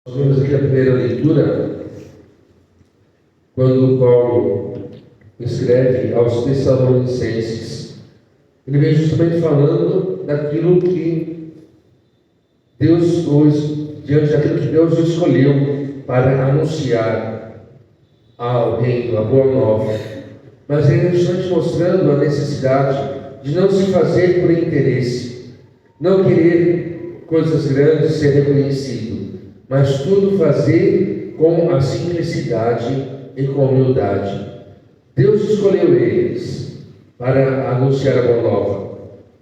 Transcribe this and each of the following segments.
Nós vemos aqui a primeira leitura, quando Paulo escreve aos Tessalonicenses. Ele vem justamente falando daquilo que diante daquilo que Deus escolheu para anunciar ao reino, a boa nova. Mas ele vem justamente mostrando a necessidade de não se fazer por interesse, não querer coisas grandes, ser reconhecido, mas tudo fazer com a simplicidade e com a humildade. Deus escolheu eles para anunciar a boa nova.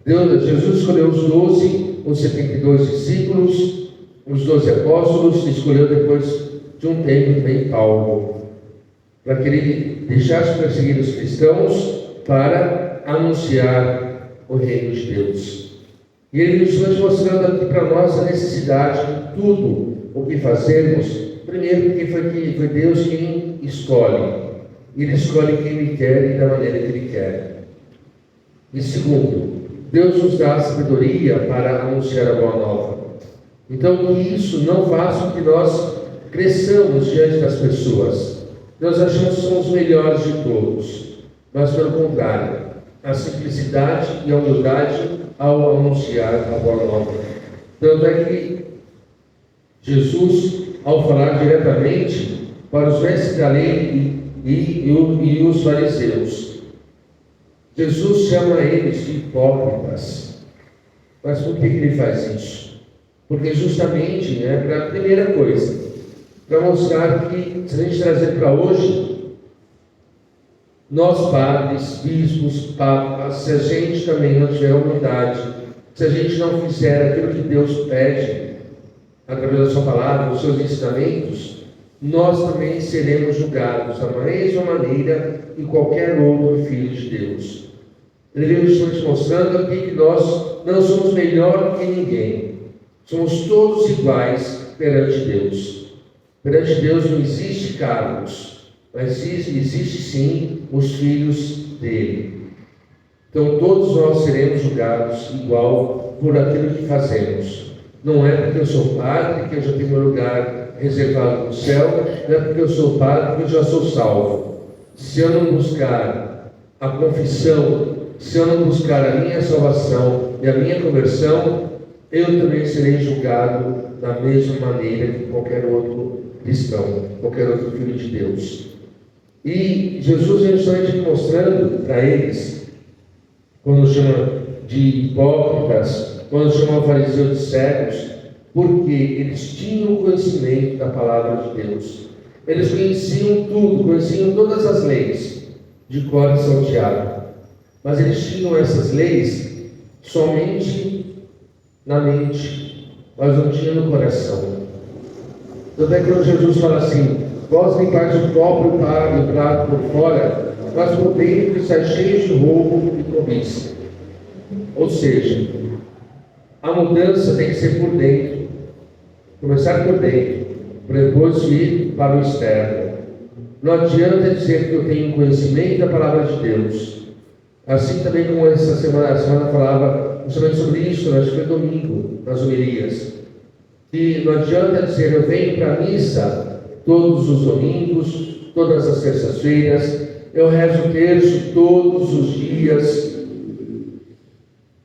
Jesus escolheu os 12, os 72 discípulos, os 12 apóstolos, e escolheu depois de um tempo também Paulo, para que ele deixasse perseguir os cristãos para anunciar o reino de Deus. E ele nos mostrando aqui para nós a necessidade de tudo o que fazermos, primeiro porque foi Deus quem escolhe. Ele escolhe quem Ele quer e da maneira que Ele quer. E segundo, Deus nos dá a sabedoria para anunciar a boa nova. Então que isso não faça com que nós cresçamos diante das pessoas. Nós achamos que somos os melhores de todos, mas pelo contrário, a simplicidade e a humildade ao anunciar a boa nova. Tanto é que Jesus, ao falar diretamente para os mestres da lei e os fariseus, Jesus chama eles de hipócritas. Mas por que ele faz isso? Porque justamente, para a primeira coisa, para mostrar que, se a gente trazer para hoje, nós padres, bispos, papas, se a gente também não tiver humildade, se a gente não fizer aquilo que Deus pede, através da sua palavra, dos seus ensinamentos, nós também seremos julgados da mesma maneira que qualquer outro filho de Deus. Ele veio justamente mostrando aqui que nós não somos melhor que ninguém. Somos todos iguais perante Deus. Perante Deus não existe cargos, mas existe sim os filhos dele. Então todos nós seremos julgados igual por aquilo que fazemos. Não é porque eu sou padre que eu já tenho meu lugar reservado no céu, não é porque eu sou padre que eu já sou salvo. Se eu não buscar a confissão, se eu não buscar a minha salvação e a minha conversão, eu também serei julgado da mesma maneira que qualquer outro cristão, qualquer outro filho de Deus. E Jesus vem justamente mostrando para eles, quando chama de hipócritas, quando chamam o fariseu de cegos, porque eles tinham conhecimento da palavra de Deus. Eles conheciam tudo, conheciam todas as leis de cor e salteado. Mas eles tinham essas leis somente na mente, mas não tinham no coração. Tanto é que quando Jesus fala assim: vós limpais o copo e o prato por fora, mas por dentro está cheio de roubo e cobiça. Ou seja, a mudança tem que ser por dentro, começar por dentro, para depois ir para o externo. Não adianta dizer que eu tenho conhecimento da palavra de Deus. Assim também como a semana falava justamente sobre isso, acho que foi domingo, nas homilias, que não adianta dizer eu venho para a missa todos os domingos, todas as terças-feiras, eu rezo o terço todos os dias,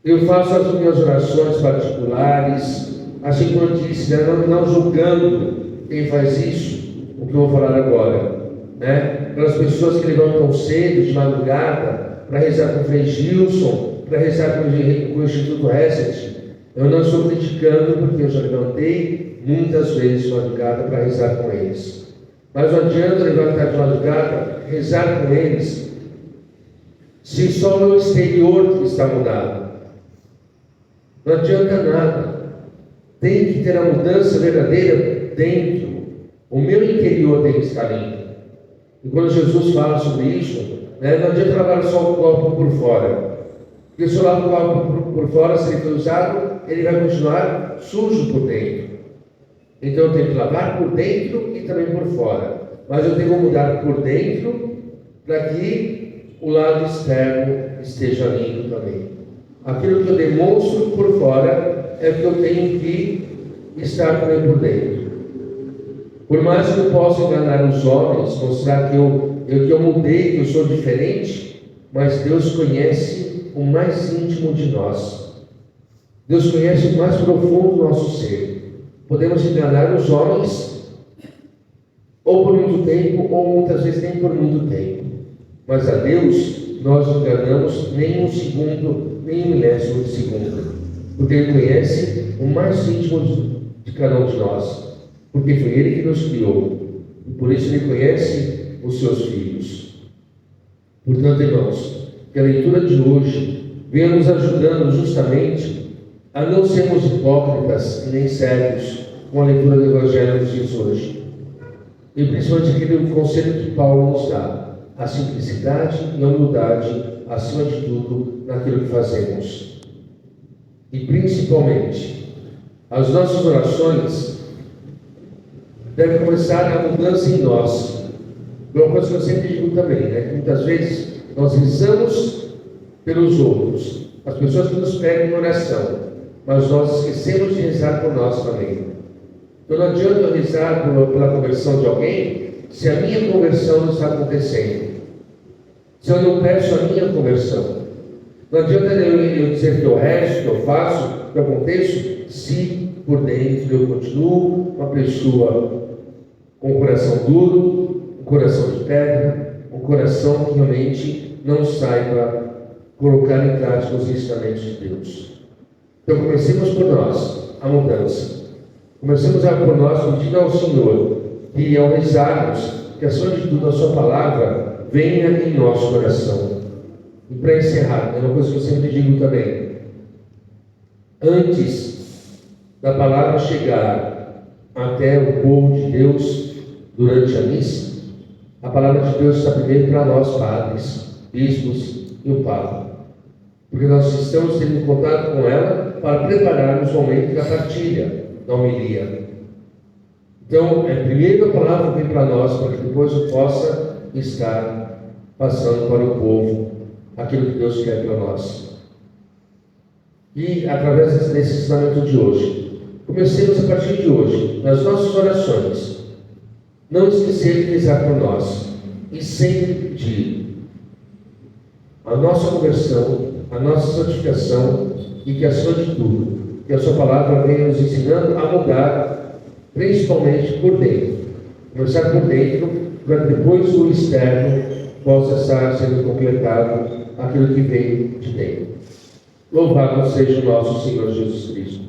eu faço as minhas orações particulares, assim como eu disse, não julgando quem faz isso, o que eu vou falar agora, para as pessoas que levantam cedo, de madrugada, para rezar com o Frei Gilson, para rezar com o Instituto Reset. Eu não estou criticando, porque eu já levantei muitas vezes de madrugada para rezar com eles. Mas não adianta levantar de madrugada, rezar com eles, se só no exterior está mudado. Não adianta nada. Tem que ter a mudança verdadeira dentro. O meu interior tem que estar limpo. E quando Jesus fala sobre isso, não adianta lavar só o copo por fora. Porque se eu lavo o copo por fora, se ele for usado, ele vai continuar sujo por dentro. Então eu tenho que lavar por dentro e também por fora. Mas eu tenho que mudar por dentro para que o lado externo esteja limpo também. Aquilo que eu demonstro por fora é que eu tenho que estar também por dentro. Por mais que eu possa enganar os homens, mostrar que eu mudei, que eu sou diferente, mas Deus conhece o mais íntimo de nós. Deus conhece o mais profundo do nosso ser. Podemos enganar os homens, ou por muito tempo, ou muitas vezes nem por muito tempo. Mas a Deus nós não enganamos nem um segundo, nem um milésimo de segundo. Porque Ele conhece o mais íntimo de cada um de nós. Porque foi Ele que nos criou. E por isso Ele conhece os seus filhos. Portanto, irmãos, que a leitura de hoje venha nos ajudando justamente a não sermos hipócritas nem cegos com a leitura do Evangelho nos dias hoje. E principalmente aquele conselho que Paulo nos dá: a simplicidade e a humildade, acima de tudo, naquilo que fazemos. E principalmente, as nossas orações devem começar a mudança em nós. É uma coisa que eu sempre digo também, que muitas vezes nós rezamos pelos outros, as pessoas que nos pedem em oração, mas nós esquecemos de rezar por nós também. Então não adianta eu rezar pela conversão de alguém se a minha conversão não está acontecendo, se eu não peço a minha conversão. Não adianta eu dizer que eu rezo, que eu faço, que eu aconteço, se por dentro eu continuo uma pessoa com um coração duro, um coração de pedra, um coração que realmente não saiba colocar em prática os ensinamentos de Deus. Então comecemos por nós a mudança. Comecemos por nós pedindo ao Senhor que, ao rezarmos, que acima de tudo a sua palavra venha em nosso coração. E para encerrar, é uma coisa que eu sempre digo também: antes da palavra chegar até o povo de Deus durante a missa, a palavra de Deus está primeiro para nós, padres, bispos e o Papa, porque nós estamos tendo contato com ela para prepararmos o momento da partilha, da homilia. Então, primeiro a palavra vem para nós, para que depois eu possa estar passando para o povo aquilo que Deus quer para nós. E através desse ensinamento de hoje, comecemos a partir de hoje, nas nossas orações, não esquecer de rezar por nós e sempre pedir a nossa conversão, a nossa santificação, e que, acima de tudo, que a sua palavra venha nos ensinando a mudar, principalmente por dentro. Começar por dentro, para que depois o externo possa estar sendo completado aquilo que veio de dentro. Louvado seja o nosso Senhor Jesus Cristo.